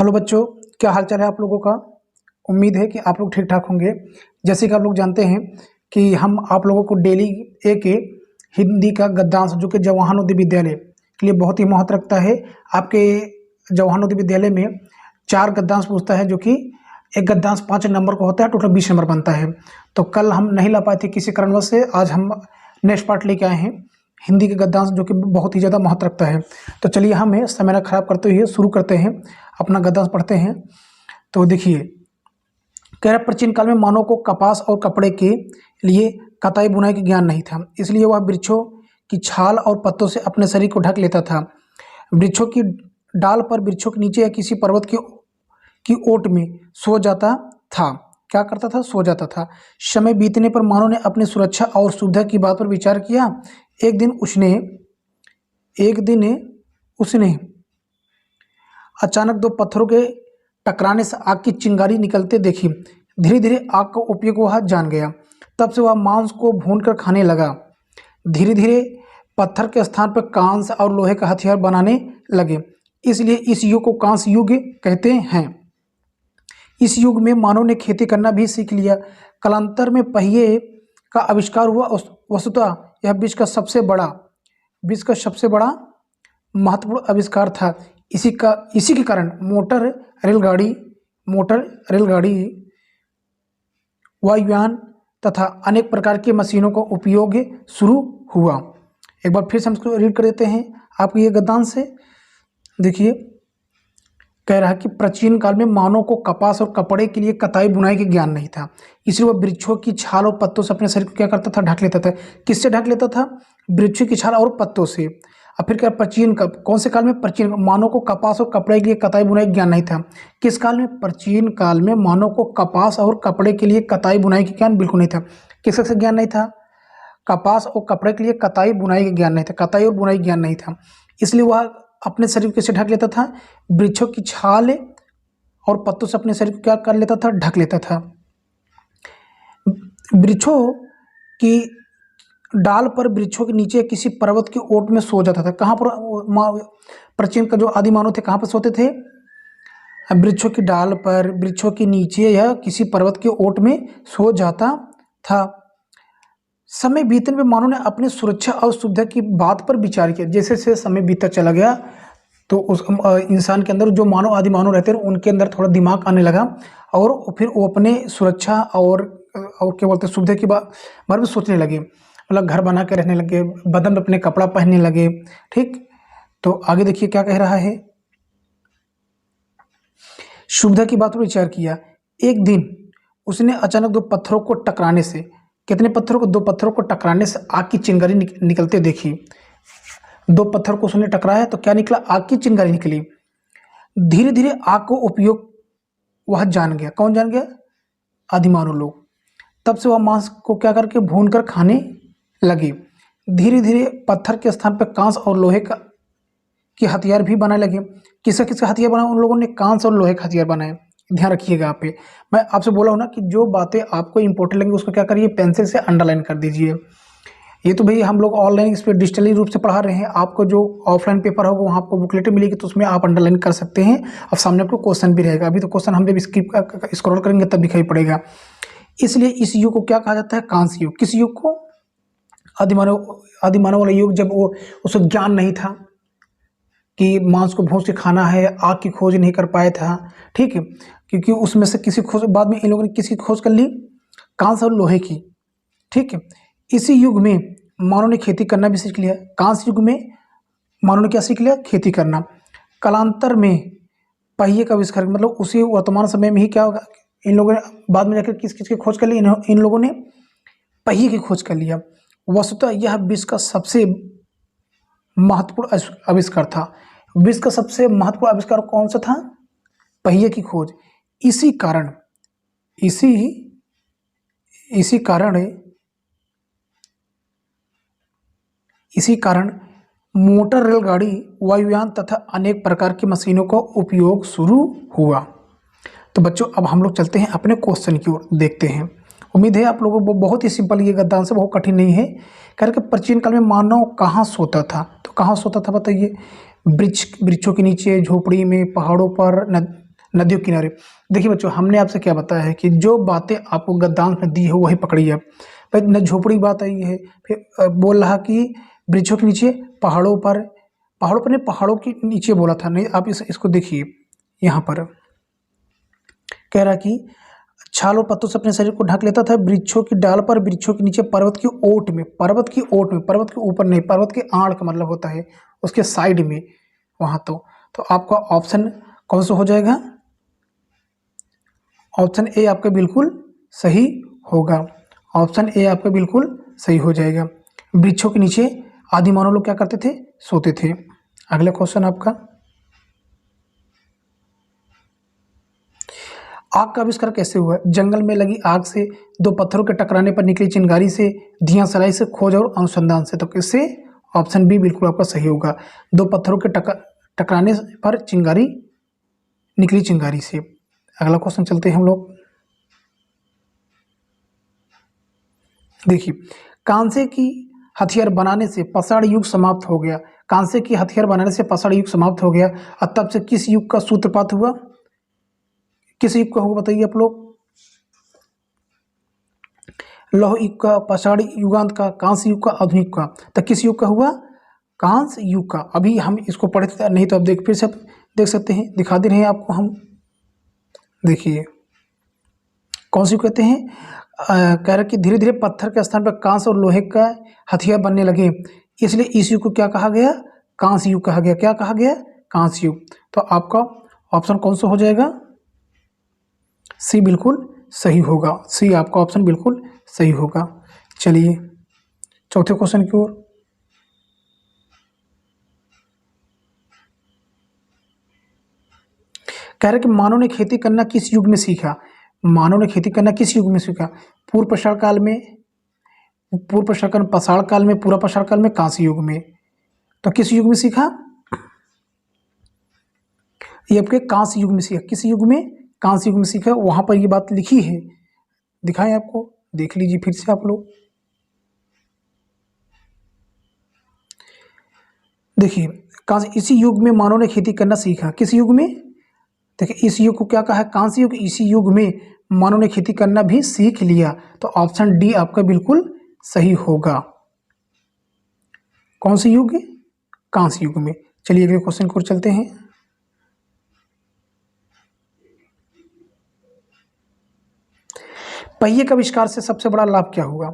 Hello बच्चों, क्या हाल चाल है आप लोगों का। उम्मीद है कि आप लोग ठीक ठाक होंगे। जैसे कि आप लोग जानते हैं कि हम आप लोगों को डेली एक हिंदी का गद्यांश जो कि जवाहर नवोदय विद्यालय के लिए बहुत ही महत्व रखता है। आपके जवाहर नवोदय विद्यालय में 4 गद्यांश पूछता है, जो कि एक गद्यांश 5 नंबर का होता है, टोटल 20 नंबर बनता है। तो कल हम नहीं ला पाए थे किसी कारणवश से, आज हम नेक्स्ट पार्ट लेके आए हैं हिंदी के गद्यांश, जो कि बहुत ही ज़्यादा महत्व रखता है। तो चलिए हमें समय न खराब करते हुए शुरू करते हैं, अपना गद्यांश पढ़ते हैं। तो देखिए, कह रहा प्राचीन काल में मानव को कपास और कपड़े के लिए कताई बुनाई का ज्ञान नहीं था, इसलिए वह वृक्षों की छाल और पत्तों से अपने शरीर को ढक लेता था। वृक्षों की डाल पर, वृक्षों के नीचे या किसी पर्वत की ओट में सो जाता था। क्या करता था? सो जाता था। समय बीतने पर मानव ने अपनी सुरक्षा और सुविधा की बात पर विचार किया। एक दिन उसने अचानक 2 पत्थरों के टकराने से आग की चिंगारी निकलते देखी। धीरे धीरे आग का उपयोग वह जान गया। तब से वह मांस को भूनकर खाने लगा। धीरे धीरे पत्थर के स्थान पर कांस्य और लोहे का हथियार बनाने लगे, इसलिए इस युग को कांस्य युग कहते हैं। इस युग में मानव ने खेती करना भी सीख लिया। कालांतर में पहिए का आविष्कार हुआ। वस्तुतः यह विश्व का सबसे बड़ा महत्वपूर्ण आविष्कार था। इसी के कारण मोटर रेलगाड़ी, वायुयान तथा अनेक प्रकार की मशीनों का उपयोग शुरू हुआ। एक बार फिर से हम इसको रीड कर देते हैं आपके ये गद्यांश से। देखिए, कह रहा है कि प्राचीन काल में मानव को कपास और कपड़े के लिए कताई बुनाई का ज्ञान नहीं था, इसलिए वह वृक्षों की छाल और पत्तों से अपने शरीर को क्या करता था? ढक लेता था। किससे ढक लेता था? वृक्षों की छाल और पत्तों से। अब फिर क्या, कौन से काल में? प्राचीन मानव को कपास और कपड़े के लिए कताई बुनाई का ज्ञान नहीं था। किस काल में? प्राचीन काल में मानव को कपास और कपड़े के लिए कताई बुनाई का ज्ञान बिल्कुल नहीं था। किसका ज्ञान नहीं था? कपास और कपड़े के लिए कताई बुनाई का ज्ञान नहीं था, कताई और बुनाई ज्ञान नहीं था। इसलिए वह अपने शरीर को कैसे ढक लेता था? वृक्षों की छाल और पत्तों से अपने शरीर को क्या कर लेता था? ढक लेता था। वृक्षों की डाल पर, वृक्षों के नीचे किसी पर्वत की ओट में सो जाता था। कहाँ पर? प्राचीन का जो आदि मानव थे, कहाँ पर सोते थे? वृक्षों की डाल पर, वृक्षों के नीचे या किसी पर्वत के ओट में सो जाता था। समय बीतने पर मानव ने अपनी सुरक्षा और सुविधा की बात पर विचार किया। जैसे जैसे समय बीतता चला गया तो उस इंसान के अंदर, जो आदि मानव रहते हैं, उनके अंदर थोड़ा दिमाग आने लगा, और फिर वो अपने सुरक्षा और क्या बोलते हैं, सुविधा की बारे में सोचने लगे। मतलब घर बना के रहने लगे, बदन में अपने कपड़ा पहनने लगे। ठीक, तो आगे देखिए क्या कह रहा है। सुविधा की बात पर विचार किया। एक दिन उसने अचानक 2 पत्थरों को टकराने से, कितने पत्थरों को? 2 पत्थरों को टकराने से आग की चिंगारी निकलते देखी। 2 पत्थर को उसने टकराया तो क्या निकला? आग की चिंगारी निकली। धीरे धीरे आग को उपयोग वह जान गया। कौन जान गया? आदिमानव लोग। तब से वह मांस को क्या करके भून कर खाने लगे। धीरे धीरे पत्थर के स्थान पर कांस्य और लोहे के हथियार भी बनाने लगे। किसका हथियार बनाया उन लोगों ने? कांस्य और लोहे का हथियार बनाए। ध्यान रखिएगा। आप पे मैं आपसे बोला हूं ना कि जो बातें आपको इंपॉर्टेंट लगेंगी उसको क्या करिए? पेंसिल से अंडरलाइन कर दीजिए। ये तो भाई हम लोग ऑनलाइन इस पर डिजिटली रूप से पढ़ा रहे हैं। आपको जो ऑफलाइन पेपर होगा वहाँ आपको बुकलेट मिलेगी, तो उसमें आप अंडरलाइन कर सकते हैं, और सामने आपको क्वेश्चन भी रहेगा। अभी तो क्वेश्चन हम जब स्क्रॉल करेंगे तब दिखाई पड़ेगा। इसलिए इस युग को क्या कहा जाता है? कांस्य युग। किस युग को? आदिमानव वाला युग, जब वो उसको ज्ञान नहीं था कि मांस को भून के खाना है, आग की खोज नहीं कर पाया था। ठीक है, क्योंकि उसमें से किसी खोज, बाद में इन लोगों ने किसकी खोज कर ली? कांस्य और लोहे की। ठीक है, इसी युग में मानव ने खेती करना भी सीख लिया। कांस्य युग में मानव ने क्या सीख लिया? खेती करना। कालांतर में पहिए का आविष्कार, मतलब उसी वर्तमान समय में ही क्या होगा, इन लोगों ने बाद में जाकर किस की खोज कर ली? इन लोगों ने पहिए की खोज कर लिया। वस्तुतः यह विश्व का सबसे महत्वपूर्ण आविष्कार था। विश्व का सबसे महत्वपूर्ण आविष्कार कौन सा था? पहिए की खोज। इसी कारण मोटर रेलगाड़ी, वायुयान तथा अनेक प्रकार की मशीनों का उपयोग शुरू हुआ। तो बच्चों, अब हम लोग चलते हैं अपने क्वेश्चन की ओर, देखते हैं। उम्मीद है आप लोगों को बहुत ही सिंपल, ये गद्यांश बहुत कठिन नहीं है। करके प्राचीन काल में मानव कहाँ सोता था? तो कहाँ सोता था बताइए? वृक्षों के नीचे, झोपड़ी में, पहाड़ों पर, नदियों के किनारे। देखिए बच्चों, हमने आपसे क्या बताया है कि जो बातें आपको गद्यांश में दी है वही पकड़िए। भाई न झोपड़ी बात आई है, फिर बोल रहा कि वृक्षों के नीचे, पहाड़ों पर, पहाड़ों पर नहीं, पहाड़ों के नीचे बोला था। नहीं, आप इसको देखिए, यहाँ पर कह रहा कि छाल और पत्तों से अपने शरीर को ढक लेता था, वृक्षों की डाल पर, वृक्षों के नीचे, पर्वत की ओट में, पर्वत की ओट में, पर्वत के ऊपर नहीं, पर्वत के आड़ का मतलब होता है उसके साइड में, वहां। तो आपका ऑप्शन कौन सा हो जाएगा? ऑप्शन ए आपका बिल्कुल सही होगा। ऑप्शन ए आपका बिल्कुल सही हो जाएगा। वृक्षों के नीचे आदि मानव लोग क्या करते थे? सोते थे। अगला क्वेश्चन आपका, आग का आविष्कार कैसे हुआ? जंगल में लगी आग से, दो पत्थरों के टकराने पर निकली चिंगारी से, दिया सलाई से, खोज और अनुसंधान से। तो किससे? ऑप्शन बी बिल्कुल आपका सही होगा। दो पत्थरों के टकराने पर चिंगारी निकली, चिंगारी से। अगला क्वेश्चन चलते हैं हम लोग। देखिए, कांसे की हथियार बनाने से पाषाण युग समाप्त हो गया। कांसे की हथियार बनाने से पाषाण युग समाप्त हो गया। और तब से किस युग का सूत्रपात हुआ? किस युग का होगा बताइए आप लोग? लौह युग का, पाषाण युगांत का, कांस्य युग का, आधुनिक का। तो किस युग का हुआ? कांस्य युग का। अभी हम इसको पढ़े थे, नहीं तो आप फिर से देख सकते हैं, दिखा दे रहे हैं आपको हम। देखिए, कौन सी कहते हैं? कह रहे कि धीरे धीरे पत्थर के स्थान पर कांस्य और लोहे का हथियार बनने लगे, इसलिए इस युग को क्या कहा गया? कांस्य युग कहा गया। क्या कहा गया? कांस्य युग। तो आपका ऑप्शन कौन सा हो जाएगा? सी बिल्कुल सही होगा। सी आपका ऑप्शन बिल्कुल सही होगा। चलिए चौथे क्वेश्चन की ओर। कह रहे कि मानव ने खेती करना किस युग में सीखा? मानव ने खेती करना किस युग में सीखा? पूर्व पाषाण काल में, पूर्व पाषाण काल में, पूरा पाषाण काल में, कांस्य युग में। तो किस युग में सीखा? ये आपके कांस्य युग में सीखा। किस युग में? कांस्य युग में सीखा। वहां पर ये बात लिखी है, दिखाएं आपको, देख लीजिए फिर से आप लोग। देखिए, कांस्य, इसी युग में मानव ने खेती करना सीखा। किस युग में? देखिए, इस युग को क्या कहा है? कांस्य युग। इसी युग में मानव ने खेती करना भी सीख लिया। तो ऑप्शन डी आपका बिल्कुल सही होगा। कौन सी युग? कांस्य युग में। चलिए अगले क्वेश्चन की ओर चलते हैं। पहिए के आविष्कार से सबसे बड़ा लाभ क्या हुआ?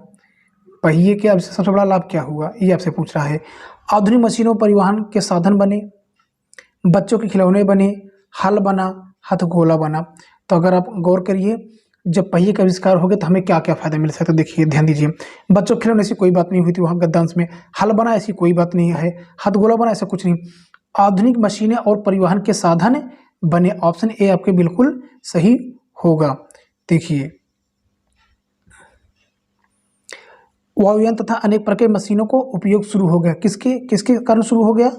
पहिए के आविष्कार से सबसे बड़ा लाभ क्या हुआ, ये आपसे पूछ रहा है। आधुनिक मशीनों, परिवहन के साधन बने, बच्चों के खिलौने बने, हल बना, हथगोला बना। तो अगर आप गौर करिए, जब पहिए का आविष्कार हो गया तो हमें क्या क्या फायदा मिल सकता है? देखिए, ध्यान दीजिए। बच्चों के खिलौने ऐसी कोई बात नहीं हुई थी वहाँ गद्यांश में। हल बना ऐसी कोई बात नहीं है। हथगोला बना ऐसा कुछ नहीं। आधुनिक मशीनें और परिवहन के साधन बने। ऑप्शन ए आपके बिल्कुल सही होगा। देखिए, वायुयान तथा अनेक प्रकार की मशीनों को उपयोग शुरू हो गया। किसके किसके कारण शुरू हो गया?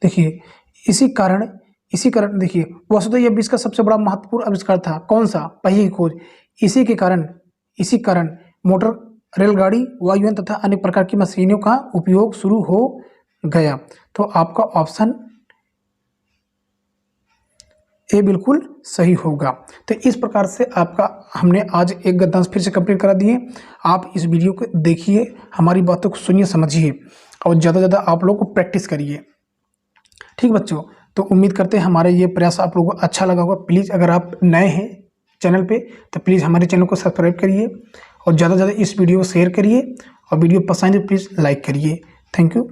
देखिए, इसी कारण देखिए, वसुधा यह विश्व का सबसे बड़ा महत्वपूर्ण आविष्कार था। कौन सा? पहिए की खोज। इसी कारण मोटर, रेलगाड़ी, वायुयान तथा अन्य प्रकार की मशीनों का उपयोग शुरू हो गया। तो आपका ऑप्शन ए बिल्कुल सही होगा। तो इस प्रकार से आपका हमने आज एक गद्यांश फिर से कंप्लीट करा दिए। आप इस वीडियो को देखिए, हमारी बातों को सुनिए, समझिए और ज़्यादा से ज़्यादा आप लोग को प्रैक्टिस करिए। ठीक बच्चों, तो उम्मीद करते हैं हमारा ये प्रयास आप लोगों को अच्छा लगा होगा। प्लीज़ अगर आप नए हैं चैनल पे तो प्लीज़ हमारे चैनल को सब्सक्राइब करिए और ज़्यादा से ज़्यादा इस वीडियो को शेयर करिए और वीडियो पसंद है प्लीज़ लाइक करिए। Thank you.